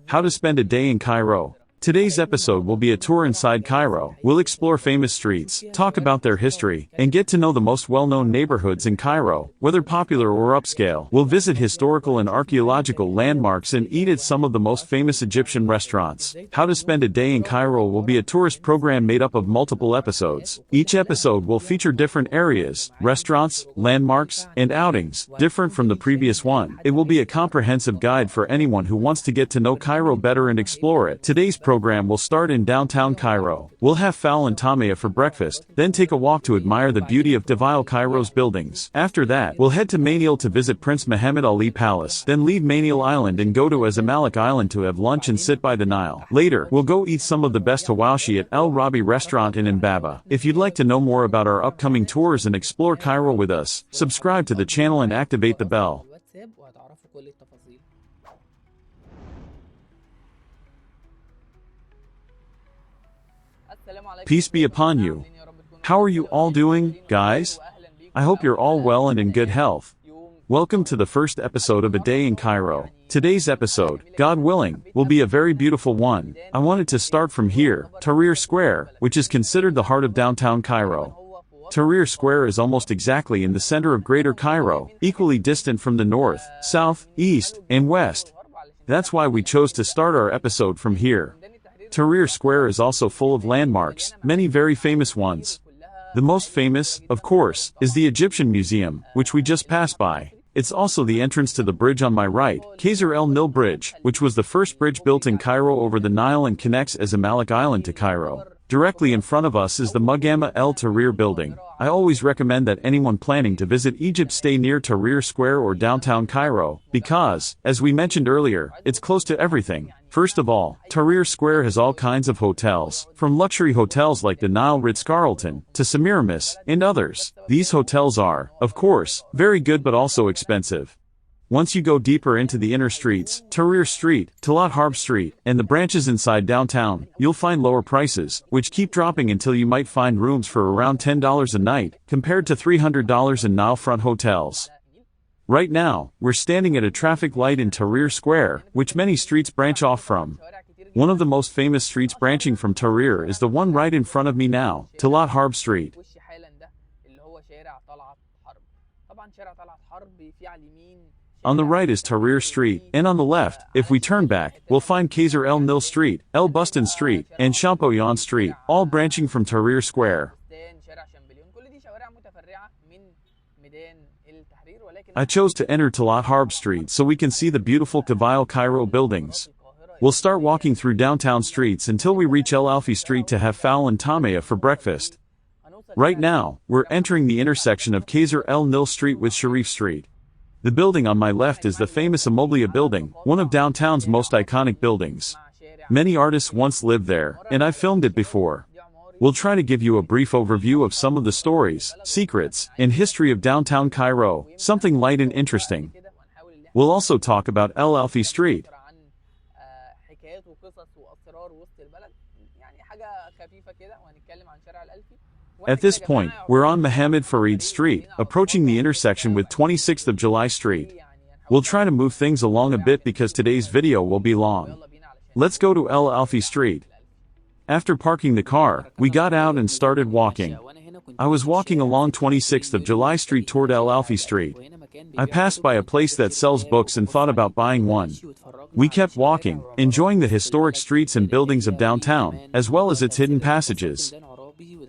How to spend a day in Cairo. Today's episode will be a tour inside Cairo. We'll explore famous streets, talk about their history, and get to know the most well-known neighborhoods in Cairo, whether popular or upscale. We'll visit historical and archaeological landmarks and eat at some of the most famous Egyptian restaurants. How to spend a day in Cairo will be a tourist program made up of multiple episodes. Each episode will feature different areas, restaurants, landmarks, and outings, different from the previous one. It will be a comprehensive guide for anyone who wants to get to know Cairo better and explore it. Today's program will start in downtown Cairo. We'll have fal and tamia for breakfast, then take a walk to admire the beauty of Downtown Cairo's buildings. After that, we'll head to Manial to visit Prince Mohamed Ali Palace, then leave Manial Island and go to El-Alfi Island to have lunch and sit by the Nile. Later, we'll go eat some of the best hawashi at El-Alfi restaurant in Mbaba. If you'd like to know more about our upcoming tours and explore Cairo with us, subscribe to the channel and activate the bell. Peace be upon you. How are you all doing, guys? I hope you're all well and in good health. Welcome to the first episode of A Day in Cairo. Today's episode, God willing, will be a very beautiful one. I wanted to start from here, Tahrir Square, which is considered the heart of downtown Cairo. Tahrir Square is almost exactly in the center of Greater Cairo, equally distant from the north, south, east, and west. That's why we chose to start our episode from here. Tahrir Square is also full of landmarks, many very famous ones. The most famous, of course, is the Egyptian Museum, which we just passed by. It's also the entrance to the bridge on my right, Qasr el-Nil Bridge, which was the first bridge built in Cairo over the Nile and connects El-Alfi Island to Cairo. Directly in front of us is the Mugama El Tahrir building. I always recommend that anyone planning to visit Egypt stay near Tahrir Square or downtown Cairo, because, as we mentioned earlier, it's close to everything. First of all, Tahrir Square has all kinds of hotels, from luxury hotels like the Nile Ritz-Carlton, to Semiramis, and others. These hotels are, of course, very good but also expensive. Once you go deeper into the inner streets, Tahrir Street, Talat Harb Street, and the branches inside downtown, you'll find lower prices, which keep dropping until you might find rooms for around $10 a night, compared to $300 in Nile front hotels. Right now, we're standing at a traffic light in Tahrir Square, which many streets branch off from. One of the most famous streets branching from Tahrir is the one right in front of me now, Talat Harb Street. On the right is Tahrir Street, and on the left, if we turn back, we'll find Qasr el-Nil Street, El Bustan Street, and Champollion Street, all branching from Tahrir Square. I chose to enter Talat Harb Street so we can see the beautiful Downtown Cairo buildings. We'll start walking through downtown streets until we reach El-Alfi Street to have fal and tamia for breakfast. Right now, we're entering the intersection of Qasr el-Nil Street with Sharif Street. The building on my left is the famous Immobile building, one of downtown's most iconic buildings. Many artists once lived there, and I've filmed it before. We'll try to give you a brief overview of some of the stories, secrets, and history of downtown Cairo, something light and interesting. We'll also talk about El-Alfi Street. At this point, we're on Mohammed Farid Street, approaching the intersection with 26th of July Street. We'll try to move things along a bit because today's video will be long. Let's go to El-Alfi Street. After parking the car, we got out and started walking. I was walking along 26th of July Street toward El-Alfi Street. I passed by a place that sells books and thought about buying one. We kept walking, enjoying the historic streets and buildings of downtown, as well as its hidden passages.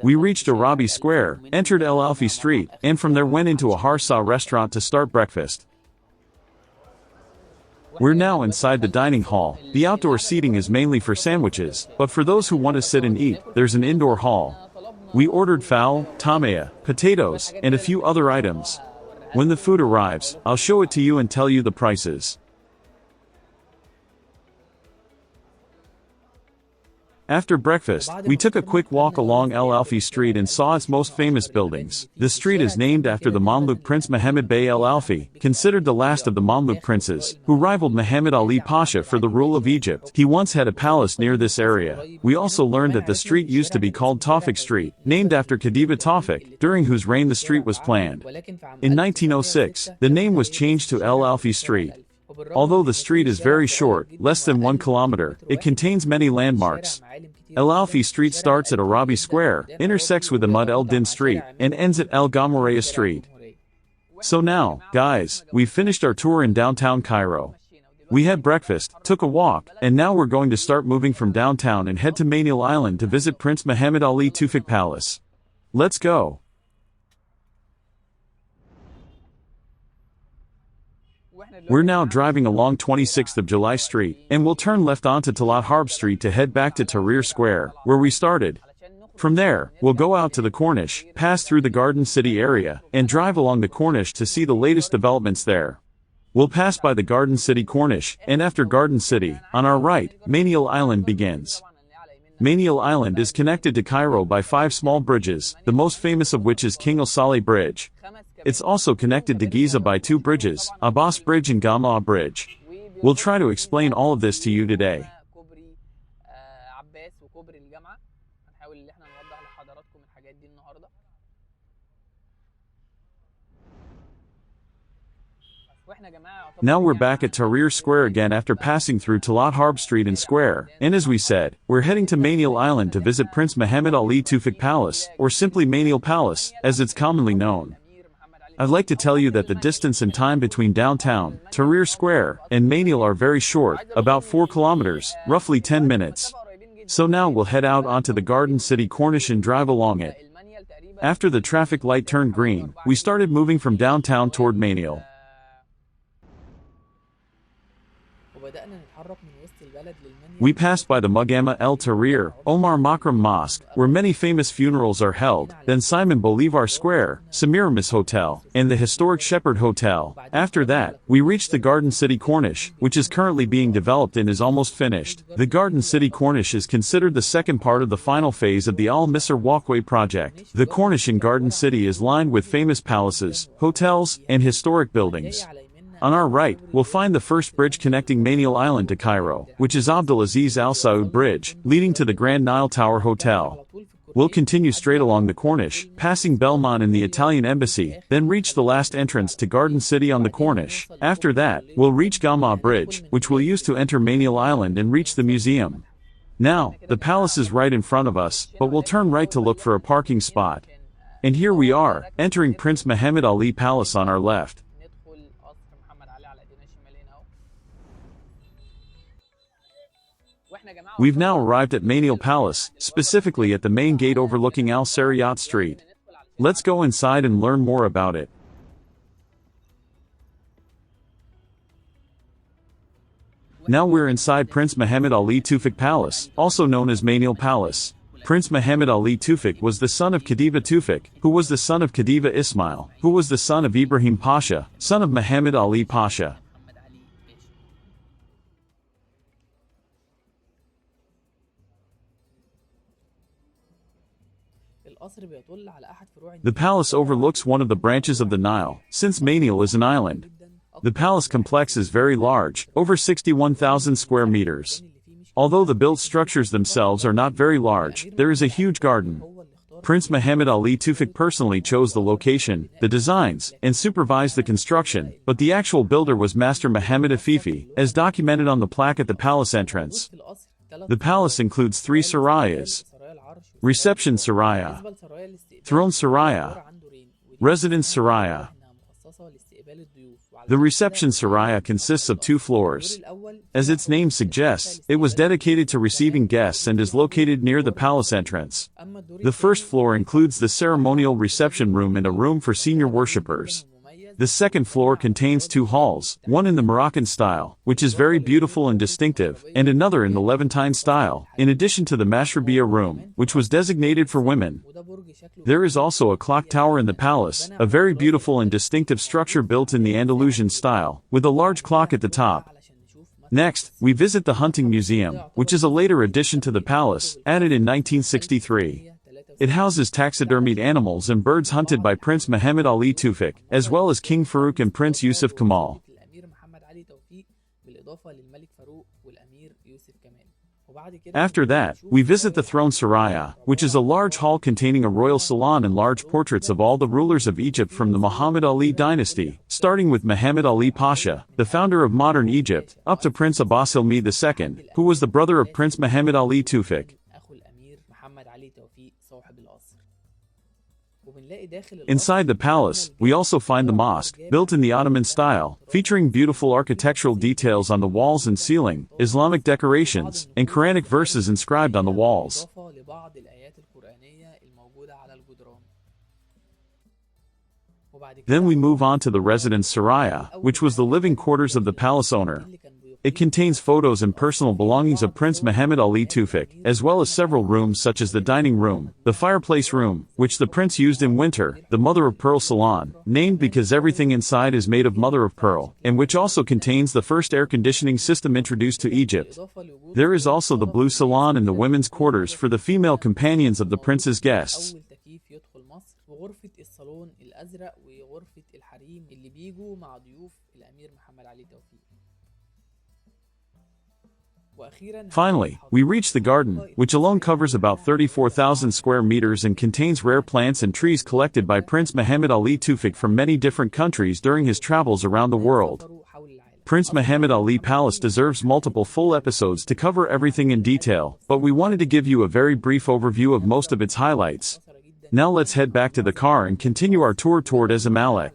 We reached Arabi Square, entered El-Alfi Street, and from there went into a Harsa restaurant to start breakfast. We're now inside the dining hall. The outdoor seating is mainly for sandwiches, but for those who want to sit and eat, there's an indoor hall. We ordered fal, tamia, potatoes, and a few other items. When the food arrives, I'll show it to you and tell you the prices. After breakfast, we took a quick walk along El-Alfi Street and saw its most famous buildings. The street is named after the Mamluk Prince Mohammed Bey El-Alfi, considered the last of the Mamluk princes, who rivaled Muhammad Ali Pasha for the rule of Egypt. He once had a palace near this area. We also learned that the street used to be called Tawfiq Street, named after Khedive Tawfiq, during whose reign the street was planned. In 1906, the name was changed to El-Alfi Street. Although the street is very short, less than 1 kilometer, it contains many landmarks. El-Alfi Street starts at Arabi Square, intersects with Ahmad el-Din Street, and ends at El Gamoureya Street. So now, guys, we've finished our tour in downtown Cairo. We had breakfast, took a walk, and now we're going to start moving from downtown and head to Manial Island to visit Prince Mohamed Ali Palace. Let's go. We're now driving along 26th of July Street, and we'll turn left onto Tahrir Street to head back to Tahrir Square, where we started. From there, we'll go out to the Corniche, pass through the Garden City area, and drive along the Corniche to see the latest developments there. We'll pass by the Garden City Corniche, and after Garden City, on our right, Manial Island begins. Manial Island is connected to Cairo by 5 small bridges, the most famous of which is King El-Saleh Bridge. It's also connected to Giza by 2 bridges, Abbas Bridge and Gamaa Bridge. We'll try to explain all of this to you today. Now we're back at Tahrir Square again after passing through Tahrir Street and Square, and as we said, we're heading to Manial Island to visit Prince Mohamed Ali Palace, or simply Manial Palace, as it's commonly known. I'd like to tell you that the distance and time between downtown, Tahrir Square, and Manial are very short, about 4 kilometers, roughly 10 minutes. So now we'll head out onto the Garden City Corniche and drive along it. After the traffic light turned green, we started moving from downtown toward Manial. We passed by the Mugama El Tahrir, Omar Makram Mosque, where many famous funerals are held, then Simon Bolivar Square, Semiramis Hotel, and the historic Shepherd Hotel. After that, we reached the Garden City Corniche, which is currently being developed and is almost finished. The Garden City Corniche is considered the second part of the final phase of the Al-Misr Walkway project. The Corniche in Garden City is lined with famous palaces, hotels, and historic buildings. On our right, we'll find the first bridge connecting Manial Island to Cairo, which is Abdulaziz Al Saud Bridge, leading to the Grand Nile Tower Hotel. We'll continue straight along the Corniche, passing Belmont and the Italian Embassy, then reach the last entrance to Garden City on the Corniche. After that, we'll reach Gamaa Bridge, which we'll use to enter Manial Island and reach the museum. Now, the palace is right in front of us, but we'll turn right to look for a parking spot. And here we are, entering Prince Mohamed Ali Palace on our left. We've now arrived at Manial Palace, specifically at the main gate overlooking Al Sariyat Street. Let's go inside and learn more about it. Now we're inside Prince Mohamed Ali Palace, also known as Manial Palace. Prince Mohamed Ali was the son of Khedive Tufik, who was the son of Khedive Ismail, who was the son of Ibrahim Pasha, son of Mohamed Ali Pasha. The palace overlooks one of the branches of the Nile, since Manial is an island. The palace complex is very large, over 61,000 square meters. Although the built structures themselves are not very large, there is a huge garden. Prince Mohamed Ali personally chose the location, the designs, and supervised the construction, but the actual builder was Master Mohamed Afifi, as documented on the plaque at the palace entrance. The palace includes 3 sarayas: Reception Saraya, Throne Saraya, Residence Saraya. The Reception Saraya consists of 2 floors. As its name suggests, it was dedicated to receiving guests and is located near the palace entrance. The first floor includes the ceremonial reception room and a room for senior worshippers. The second floor contains 2 halls, one in the Moroccan style, which is very beautiful and distinctive, and another in the Levantine style, in addition to the Mashrabiya room, which was designated for women. There is also a clock tower in the palace, a very beautiful and distinctive structure built in the Andalusian style, with a large clock at the top. Next, we visit the Hunting Museum, which is a later addition to the palace, added in 1963. It houses taxidermied animals and birds hunted by Prince Mohamed Ali Tufik, as well as King Farouk and Prince Yusuf Kamal. After that, we visit the throne Saraya, which is a large hall containing a royal salon and large portraits of all the rulers of Egypt from the Muhammad Ali dynasty, starting with Muhammad Ali Pasha, the founder of modern Egypt, up to Prince Abbas Hilmi II, who was the brother of Prince Mohamed Ali Tawfiq. Inside the palace, we also find the mosque, built in the Ottoman style, featuring beautiful architectural details on the walls and ceiling, Islamic decorations, and Quranic verses inscribed on the walls. Then we move on to the residence Saraya, which was the living quarters of the palace owner. It contains photos and personal belongings of Prince Mohamed Ali Tawfiq, as well as several rooms such as the dining room, the fireplace room, which the prince used in winter, the mother-of-pearl salon, named because everything inside is made of mother-of-pearl, and which also contains the first air conditioning system introduced to Egypt. There is also the blue salon and the women's quarters for the female companions of the prince's guests. Finally, we reach the garden, which alone covers about 34,000 square meters and contains rare plants and trees collected by Prince Mohamed Ali Tawfiq from many different countries during his travels around the world. Prince Mohamed Ali Palace deserves multiple full episodes to cover everything in detail, but we wanted to give you a very brief overview of most of its highlights. Now let's head back to the car and continue our tour toward El-Alfi.